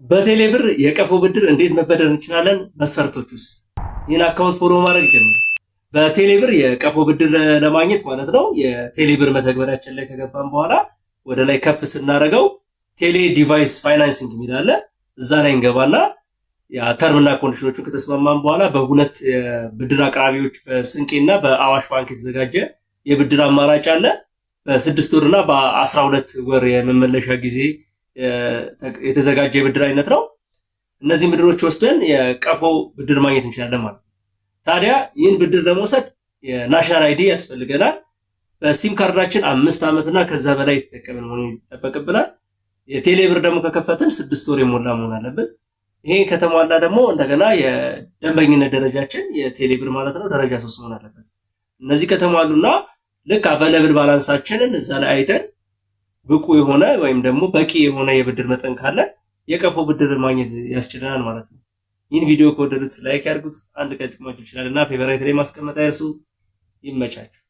በቴሌብር የቀፎ ብድር እንዴት መበደር እንችላለን? መስፈርቶቹስ? ይህን አካውንት ፎሎ ማድረግ ጀምሩ። በቴሌብር የቀፎ ብድር ለማግኘት ማለት ነው የቴሌብር መተግበሪያችን ላይ ከገባን በኋላ ወደ ላይ ከፍ ስናደርገው ቴሌ ዲቫይስ ፋይናንሲንግ የሚል አለ። እዛ ላይ እንገባና ተርምና ኮንዲሽኖቹን ከተስማማን በኋላ በሁለት ብድር አቅራቢዎች በስንቄና በአዋሽ ባንክ የተዘጋጀ የብድር አማራጭ አለ። በ6 ወርና በ12 ወር የመመለሻ ጊዜ የተዘጋጀ የብድር አይነት ነው። እነዚህ ብድሮች ወስደን የቀፎ ብድር ማግኘት እንችላለን ማለት ነው። ታዲያ ይህን ብድር ለመውሰድ የናሽናል አይዲ ያስፈልገናል። በሲም ካርዳችን 5 ዓመትና ከዛ በላይ የተጠቀምን መሆን ይጠበቅብናል። የቴሌብር ደግሞ ከከፈትን 6 ወር የሞላ መሆን አለብን። ይሄ ከተሟላ ደግሞ እንደገና የደንበኝነት ደረጃችን የቴሌብር ማለት ነው ደረጃ 3 መሆን አለበት። እነዚህ ከተሟሉና ልክ አቬለብል ባላንሳችንን እዛ ላይ አይተን ብቁ የሆነ ወይም ደግሞ በቂ የሆነ የብድር መጠን ካለ የቀፎ ብድር ማግኘት ያስችለናል ማለት ነው። ይህን ቪዲዮ ከወደዱት ላይክ ያድርጉት። አንድ ቀን ጥቅማችሁ ይችላልና ፌቨራይት ላይ ማስቀመጥ አይርሱ። ይመቻችሁ።